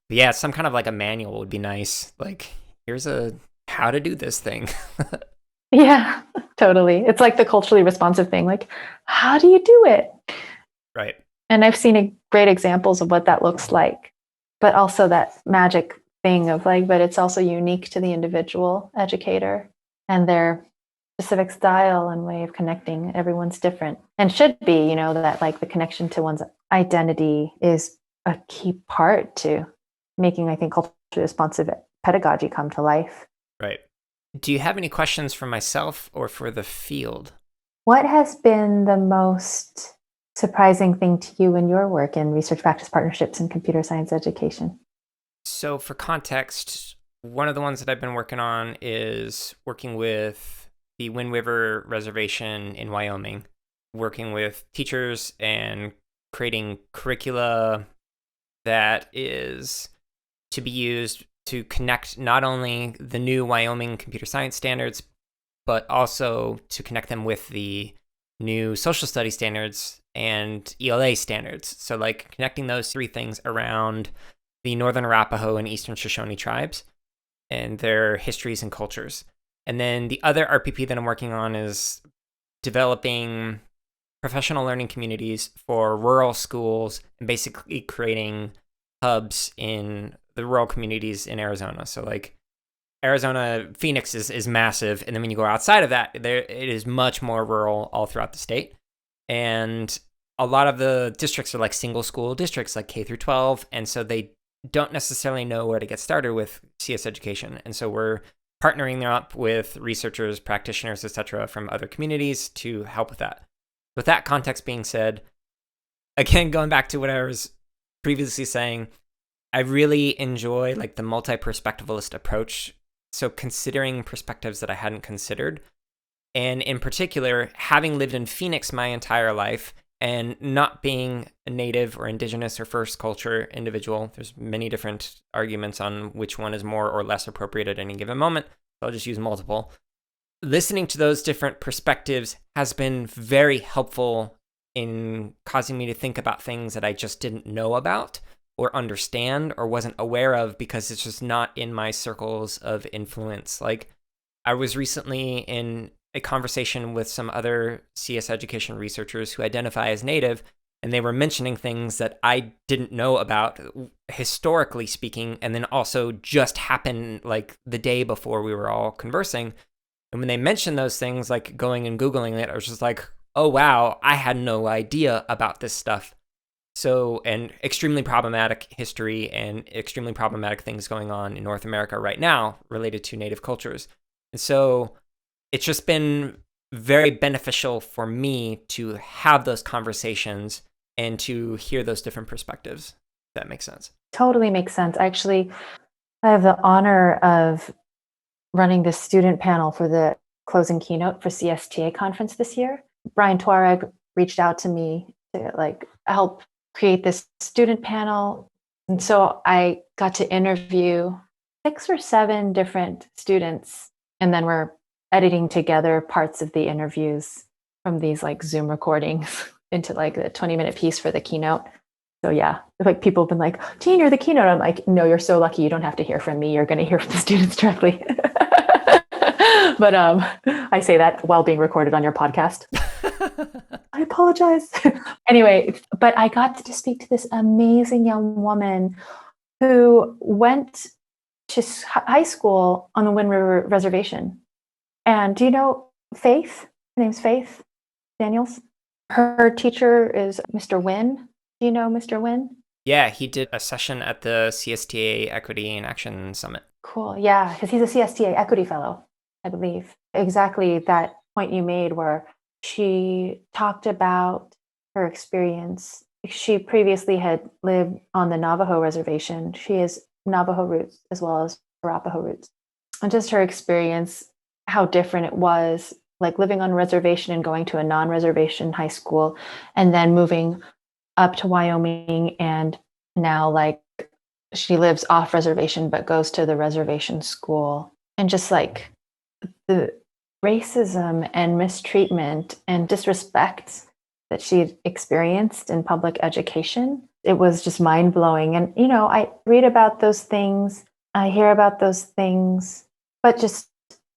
Yeah, some kind of like a manual would be nice. Like, here's a how to do this thing. Yeah, totally. It's like the culturally responsive thing. Like, how do you do it? Right. And I've seen great examples of what that looks like, but also that magic thing of like, but it's also unique to the individual educator and their specific style and way of connecting. Everyone's different and should be, that like the connection to one's identity is a key part to making, I think, culturally responsive pedagogy come to life. Right. Do you have any questions for myself or for the field? What has been the most surprising thing to you in your work in research practice partnerships and computer science education? So for context, one of the ones that I've been working on is working with the Wind River Reservation in Wyoming, working with teachers and creating curricula that is to be used to connect not only the new Wyoming computer science standards, but also to connect them with the new social studies standards and ELA standards. So like connecting those three things around the Northern Arapaho and Eastern Shoshone tribes and their histories and cultures. And then the other RPP that I'm working on is developing professional learning communities for rural schools and basically creating hubs in the rural communities in Arizona. So like Arizona, Phoenix is massive. And then when you go outside of that, it is much more rural all throughout the state. And a lot of the districts are like single school districts, like K through 12. And so they don't necessarily know where to get started with CS education. And so we're partnering them up with researchers, practitioners, etc., from other communities to help with that. With that context being said, again, going back to what I was previously saying, I really enjoy like the multi-perspectivalist approach. So considering perspectives that I hadn't considered. And in particular, having lived in Phoenix my entire life and not being a native or indigenous or first culture individual, there's many different arguments on which one is more or less appropriate at any given moment. So I'll just use multiple. Listening to those different perspectives has been very helpful in causing me to think about things that I just didn't know about or understand or wasn't aware of because it's just not in my circles of influence. Like I was recently in a conversation with some other CS education researchers who identify as Native, and they were mentioning things that I didn't know about, historically speaking, and then also just happened like the day before we were all conversing. And when they mentioned those things, like going and Googling it, I was just like, oh, wow, I had no idea about this stuff. So, and extremely problematic history and extremely problematic things going on in North America right now related to Native cultures. And so it's just been very beneficial for me to have those conversations and to hear those different perspectives. If that makes sense. Totally makes sense. Actually, I have the honor of running the student panel for the closing keynote for CSTA conference this year. Brian Tuareg reached out to me to like help create this student panel. And so I got to interview 6 or 7 different students. And then we're editing together parts of the interviews from these like Zoom recordings into like a 20-minute piece for the keynote. So yeah, like people have been like, Jean, you're the keynote. I'm like, no, you're so lucky. You don't have to hear from me. You're going to hear from the students directly. But I say that while being recorded on your podcast. I apologize. Anyway, but I got to speak to this amazing young woman who went to high school on the Wind River Reservation. And do you know Faith? Her name's Faith Daniels. Her teacher is Mr. Wynn. Do you know Mr. Wynn? Yeah, he did a session at the CSTA Equity and Action Summit. Cool. Yeah, because he's a CSTA Equity Fellow, I believe. Exactly that point you made where she talked about her experience. She previously had lived on the Navajo reservation. She has Navajo roots as well as Arapaho roots. And just her experience, how different it was, like living on a reservation and going to a non-reservation high school, and then moving up to Wyoming. And now like she lives off reservation, but goes to the reservation school. And just like the racism and mistreatment and disrespect that she'd experienced in public education. It was just mind-blowing. And, I read about those things, I hear about those things, but just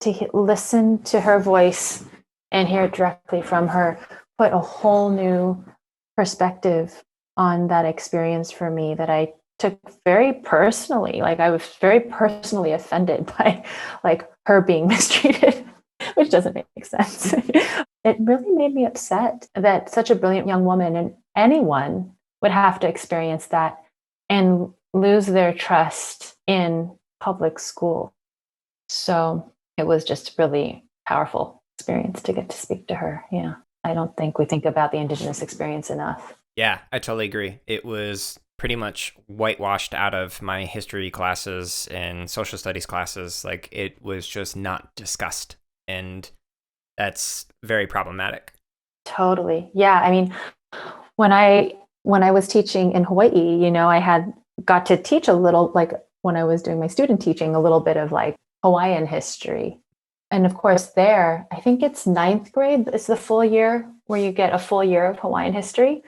to listen to her voice and hear it directly from her put a whole new perspective on that experience for me that I took very personally. Like, I was very personally offended by her being mistreated, which doesn't make sense. It really made me upset that such a brilliant young woman and anyone would have to experience that and lose their trust in public school. So it was just really powerful experience to get to speak to her. Yeah. I don't think we think about the Indigenous experience enough. Yeah, I totally agree. It was pretty much whitewashed out of my history classes and social studies classes. Like, it was just not discussed. And that's very problematic. Totally. Yeah. I mean, when I was teaching in Hawaii, I had got to teach a little, when I was doing my student teaching, a little bit of Hawaiian history. And of course there, I think it's 9th grade. It's the full year where you get a full year of Hawaiian history,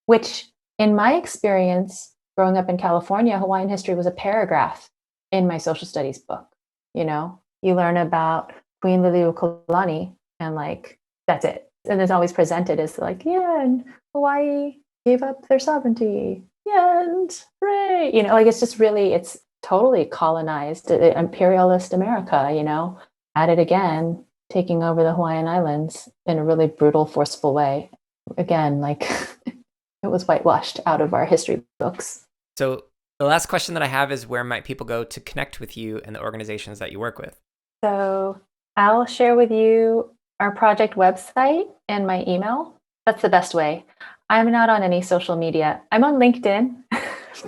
which in my experience, growing up in California, Hawaiian history was a paragraph in my social studies book. You learn about Queen Liliuokalani and that's it. And it's always presented as and Hawaii gave up their sovereignty. Yeah, and hooray. It's just really, it's totally colonized imperialist America, at it again, taking over the Hawaiian Islands in a really brutal, forceful way. Again, it was whitewashed out of our history books. So the last question that I have is, where might people go to connect with you and the organizations that you work with? So I'll share with you our project website and my email. That's the best way. I'm not on any social media. I'm on LinkedIn,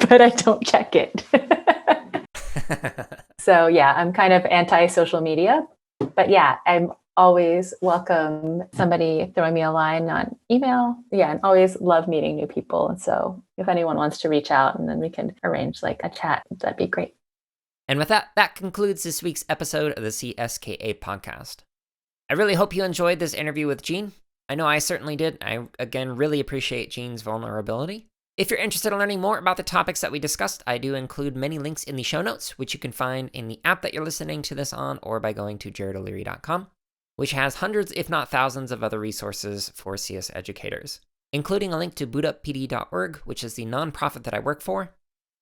but I don't check it. So yeah, I'm kind of anti-social media. But yeah, I'm always welcome somebody throwing me a line on email. Yeah, and always love meeting new people. And so if anyone wants to reach out and then we can arrange a chat, that'd be great. And with that, that concludes this week's episode of the CSKA podcast. I really hope you enjoyed this interview with Jean. I know I certainly did. I, again, really appreciate Jean's vulnerability. If you're interested in learning more about the topics that we discussed, I do include many links in the show notes, which you can find in the app that you're listening to this on or by going to jaredoleary.com, which has hundreds, if not thousands, of other resources for CS educators, including a link to bootuppd.org, which is the nonprofit that I work for,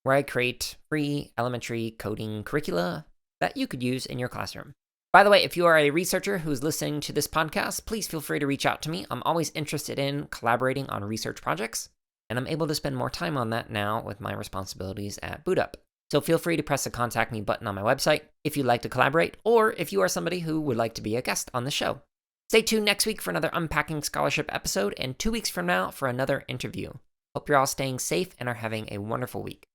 where I create free elementary coding curricula that you could use in your classroom. By the way, if you are a researcher who's listening to this podcast, please feel free to reach out to me. I'm always interested in collaborating on research projects, and I'm able to spend more time on that now with my responsibilities at BootUp. So feel free to press the contact me button on my website if you'd like to collaborate, or if you are somebody who would like to be a guest on the show. Stay tuned next week for another Unpacking Scholarship episode, and 2 weeks from now for another interview. Hope you're all staying safe and are having a wonderful week.